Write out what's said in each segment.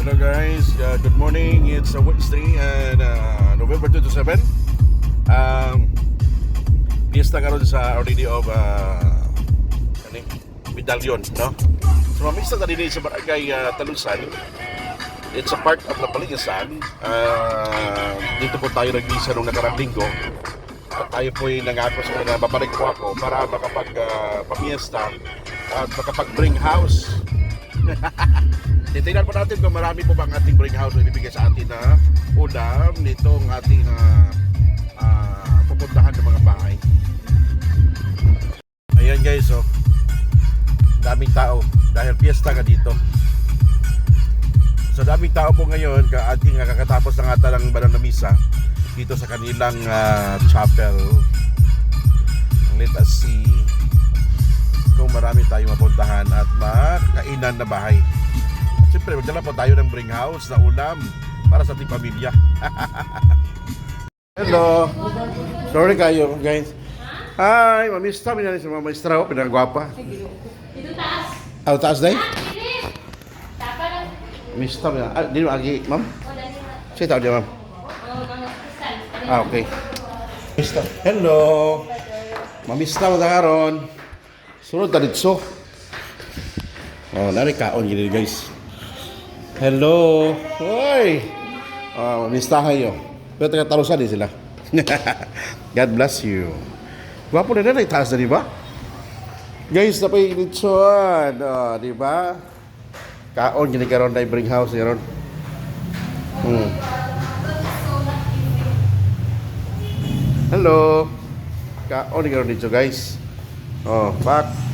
Hello guys, good morning. It's Wednesday and November 27. Fiesta karon sa Our Lady of Medallion, no? So mamista ta dinhi sa barangay Talusan. It's a part of the Paligasan. Dito po tayo nag-visa nung nakarang linggo. At tayo po'y nangako sa mga babalik po ako para makapag-pamiesta at makapag-bring house. Titingnan po natin kung marami po bang ating bring house na ibibigay sa atin na ulam nitong ating pupuntahan ng mga bahay. Ayan guys, oh. Daming tao dahil fiesta ka dito. So daming tao po ngayon ating kakatapos ng atalang banal na misa dito sa kanilang chapel. Let us see kung marami tayong mapuntahan at makakainan na bahay. Siyempre, magdala po tayo ng bring house na ulam para sa ating pamilya. Hello. Sorry kayo, guys. Hi, mamista. Minali sa mga maestra. Pinagwapa. Dito taas. Taas na eh? Tapa lang. Mamista. Di mo agi, ma'am? O, dali na. Sige, tao niya, ma'am. Mga kristal. Okay. Mamista. Hello. Mamista mo na karon. Sunod na dito. Oh, narikaon gini guys. Hello. Hoy. Mamista kayo. Pero taga-talusan din sila. God bless you. Gwapo na na, itaas na, di ba? Guys, napay litsuan. Di ba? Kaon, gini karon na bring house ni ron. Hello. Kaon ni karon dito, guys. Back.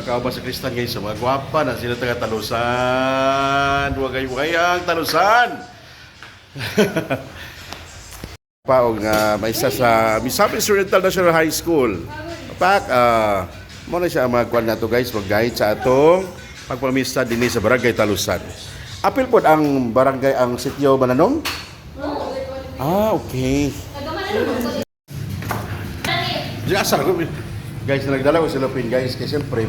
Kauban sa Kristan guys, so mga gwapa na sila taga-talusan. Wagay-wagay ang talusan. Paong may isa sa Misamis Oriental National High School. Pak, muna siya magkuhan na to guys, mag-guide sa atong pagpamista din sa Barangay Talusan. Apil po ang barangay ang sityo Mananong? Okay. Asar ko. Guys, nagdala ko sa Lupin guys, kasi siyempre,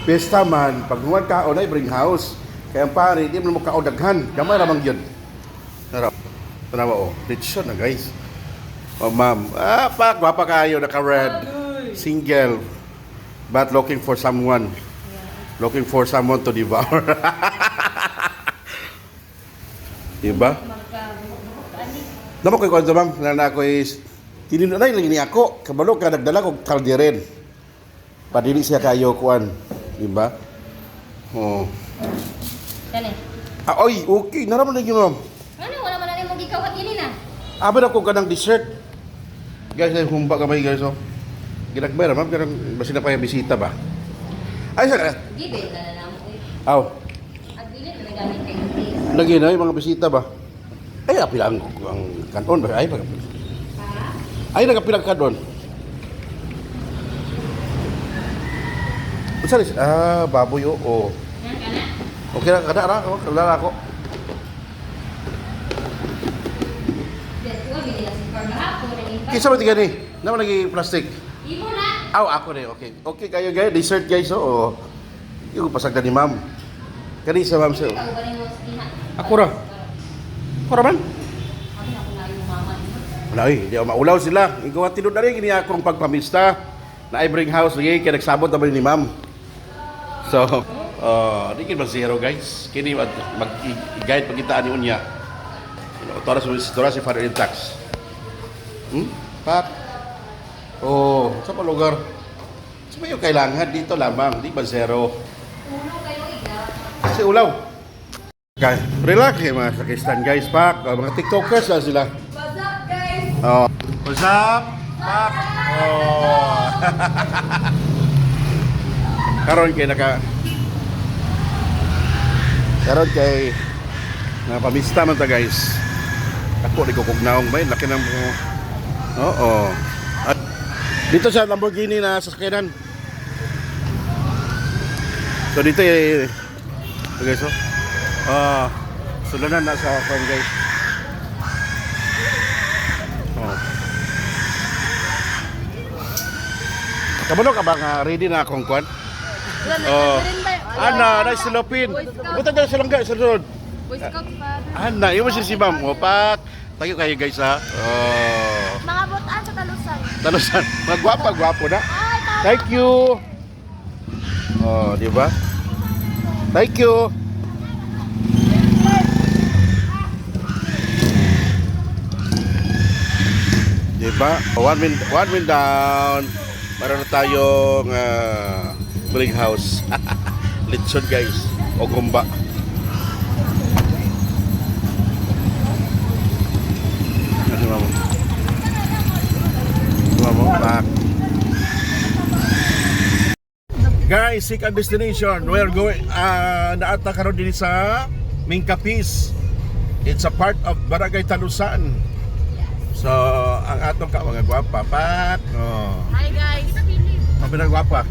pesta man, pag huwag kaon ay bring house. Kaya ang pare, di mo kaodaghan. Gamay ramang yun. Tanawa o, rich na guys. Ma'am, pak, gwapa kayo, naka-red. Single. But looking for someone. Looking for someone to devour. Diba? Naman ko yung kwento, ma'am, na ako is, tininunay lang ni ako, kabalo ka, nagdala ko kaldirin. Padili siya kayo, kuan. Diba? Oh. Dali. Oy, okay, naraman lagi, ma'am. Ano? Wala man na yung mag-ikaw at ini na. Abad ako kanang dessert. Guys, ay humba kamay guys, oh. Ginagbayra, ma'am, kanang basi na pa yung bisita ba? Ay, saka. Gibe, na lang mo eh. Aw, At bilit na nagamit kayo taste. lagi na yung mga bisita ba? Ay, apil ang kanon ba? Ha? Ay, nagapilang kanon. Saan is? Baboy, oo. Yan ka na? Okay na, kada ako, ako. Dito, bili lang si Carl hapon. Kisa ba tiga ni? Naman lagi plastic. Imo na. Aw, ako ni, okay. Okay kayo guys, dessert guys, oo. Yung pasagda ni ma'am. Kani sa ma'am siya. Ikaw ba rin mo sa diha? Ako ra. Ako ra man? Kami na kung yung mama niyo. Wala di ako maulaw sila. Ikaw at tinod na rin, gini akong pagpamista. Na I bring house, lagi kaya nagsabot naman ni ma'am. So, di kin zero guys. Kini mag-guide pagkitaan ni Unya. Tora si Father in Tax. Pat. Oh, sa pa lugar? Sa yung kailangan dito lamang, di ba zero? Uno kayo iga. Kasi ulaw. Guys, relax mga sakistan guys, pak. Mga TikTokers na sila. What's up guys? What's up? Pak. Karon kay pamista man ta guys. Ako di ko kugnaong ba, laki ng oo. At dito sa Lamborghini na sasakyanan. So dito guys, sulanan na sa farm guys. Kabalo ka ba nga ready na akong kwan? Ana, nice silopin. Buta dyan sa langga, sa sunod. Boy Scout father. Ana, yung si Ma'am. O, pak. Tayo kayo guys ha. Oh. Mga butaan sa talusan. Talusan. Magwapa-gwapo na. Thank you. Oh, di ba? Thank you. Di ba? One win down. Meron na tayong bling house. Litson guys. O gumba. Ano mo? Ano mo? Back. Guys, second destination. We're going naata karon din sa Mingkapis. It's a part of Barangay Talusan. So, ang atong ka mga gwapa, Pat. Oh. Hi guys. Ang pinagwapa.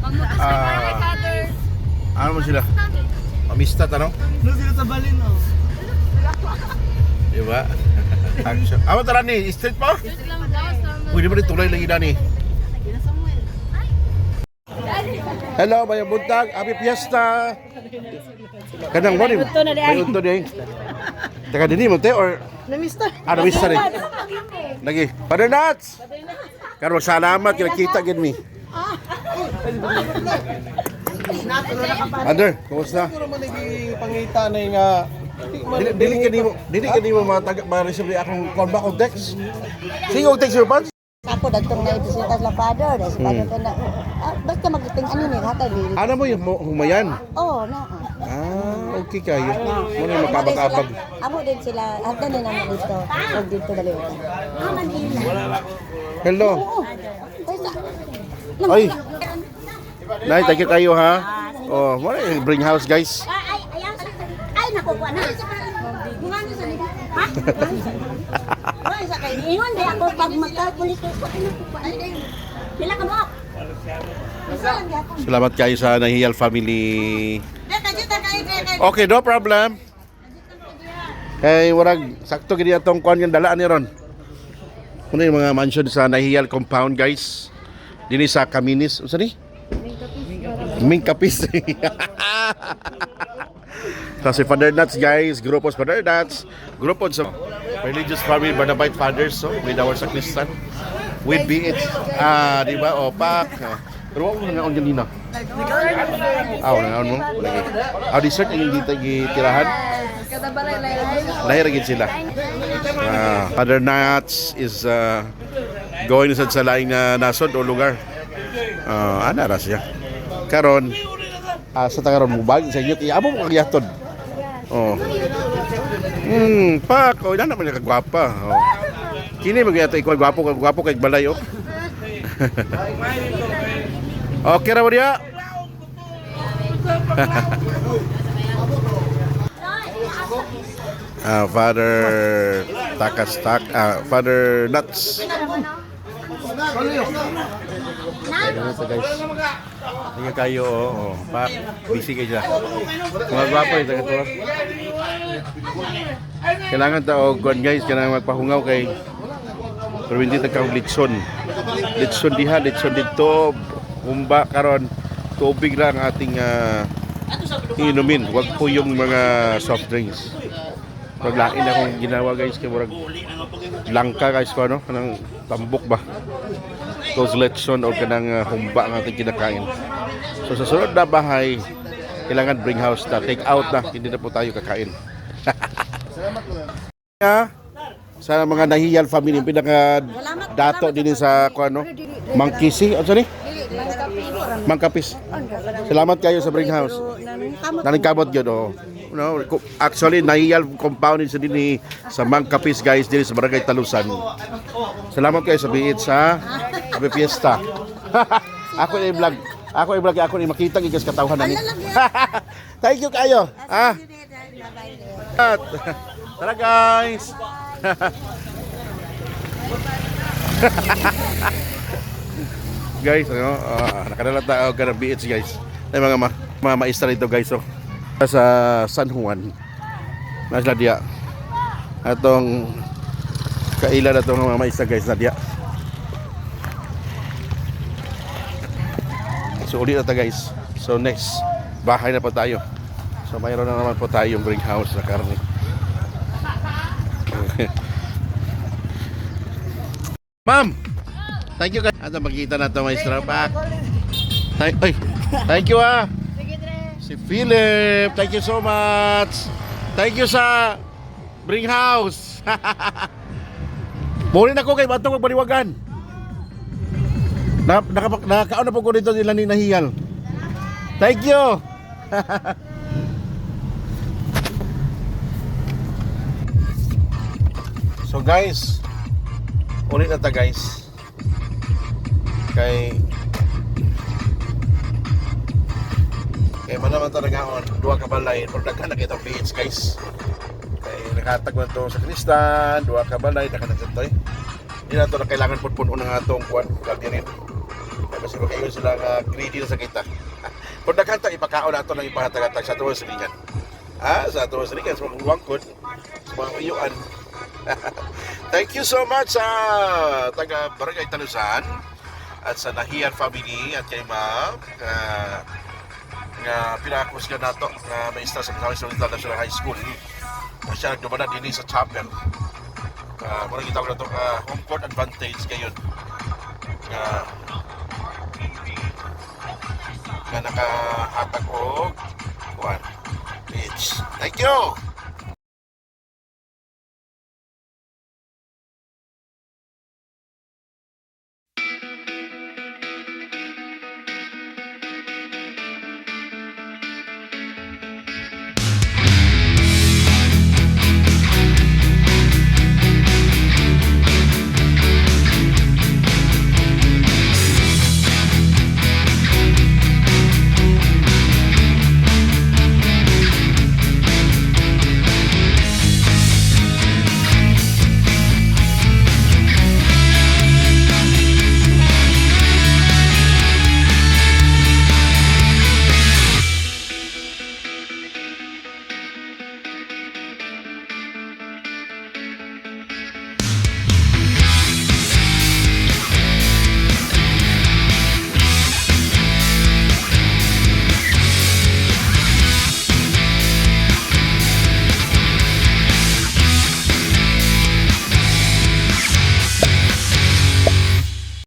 Pagmutas kay Barangay Fathers. Ano mo sila? Pamista tanong? No sila sa balin, oh. Di ba? Action. Amo tara ni, street po? Just lang guys. Pwede mo rin tulay lagi na ni. Hello, may buntag, happy fiesta. Kanang mo ni. May unto din. Teka din mo te or Na-mister. Mister rin. Lagi. Father Nuts. Karo salamat kita gid mi. Father, kumusta? Siguro man pangita na nga Dili ka nimo ma-receive akong call back o text. Sige og text your pants. Ako dagtong na ibisita sa father, sa father na basta magiting ano ni hatay ni. Ano mo yung humayan? Oh, na. Okay kayo. Mo na makabag-abag. Amo din sila, hagdan din naman dito. Huwag dito daliwa. Manila. Hello. Oo. Basta. Ay. Nay, thank you kayo ha. Oh, mo na yung bring house guys. Ay, nakukuha na. Bungan sa nila. Ha? Ay, sa kay ingon di ako pag magkapolito ko nakukuha. Sila ka mo. Salamat kayo sa Nahiyal family. Okay, no problem. Kay warag sakto gid atong kuan yung dalaan ni ron. Kuno yung mga mansion sa Nahiyal compound guys. Dinhi sa Kaminis, unsa ni? Mingkapis. Kasi Father Nuts guys, grupos Father Nuts, grupos sa religious family Barnabite Fathers, so with our sacristan, with BH, di ba? O pak. Pero ako nga on ganina. Wala mo. Dessert ang gitirahan. Kada balay lay. Lahir gid sila. Father Nuts is going sa laing nasod o lugar. Ana ra siya. Karon sa tagaron mo bag sa inyo amo mo kagyatod. Oh. Pak, ina naman ka gwapa. Oh. Kini magyato ikaw gwapo kay balay oh. Okay ra mo diya. Father Father Nuts. Ano sa guys? Hindi kayo, pak, busy kayo dyan. Mga gwapo yung taga to. Kailangan tao, guys, kailangan magpahungaw kay pero hindi tagkang litson. Litson diha, litson dito, umba karon tubig lang ating inumin. Huwag po yung mga soft drinks. Paglain akong ginawa guys, kay murag langka guys ko ano, kanang tambok ba? Those letson o kanang humba ang ating kinakain. So sa sunod na bahay, kailangan bring house na, take out na, hindi na po tayo kakain. Sa mga Nahiyal family, pinaka dato din sa ano, Mangkisi, ano ni? Mangkapis. Salamat kayo sa bring house. Nanigkamot yun, oh. No, actually Nahiyal compound din sa dinhi sa Mangkapis guys diri sa Barangay Talusan. Salamat kayo sa biit sa Happy Fiesta. Ako i-vlog. Ako ni makita gigas katawhan nani. Thank you kayo. Tara guys. Guys, ano, nakadala tayo ka ng beach guys. Ay mga maestra ito guys, oh. Sa San Juan. Nasa dia. Atong kaila na itong mga maestra guys na dia. So ulit na ta guys. So next bahay na po tayo. So mayroon na naman po tayong greenhouse na karne. Ma'am, thank you guys. Ato magkita na ito, maestro. Thank you ah. Si Philip, thank you so much. Thank you sa greenhouse. Muli na ko kay Batong Magbaliwagan. Nakakaon na po ko dito nila ni Nahiyal. Thank you. So guys, ulit na ta guys. Kay manaman talaga on duha ka balay pero daghan na kitang beach guys. Kay nakatag man to sa Kristan, duha ka balay daghan na dito. Hindi na to na kailangan punpunon ng atong kuan gardenin. Kasi kayo sila nga greedy na sa kita. Pero daghan ta ipakaon nato ng ipahatag-hatag sa tuwa silingan. Sa tuwa silingan sa mga wangkod, sa mga uyuan. Thank you so much sa taga Barangay Talusan at sa Nahiyal family at kay ma'am nga pinakos ka nato nga maestra sa Pinawas National High School. Siya nagdumana din sa chapel. Muna kita ko na ito home court advantage ngayon. Nga nakahatag o kuwan. Thank you!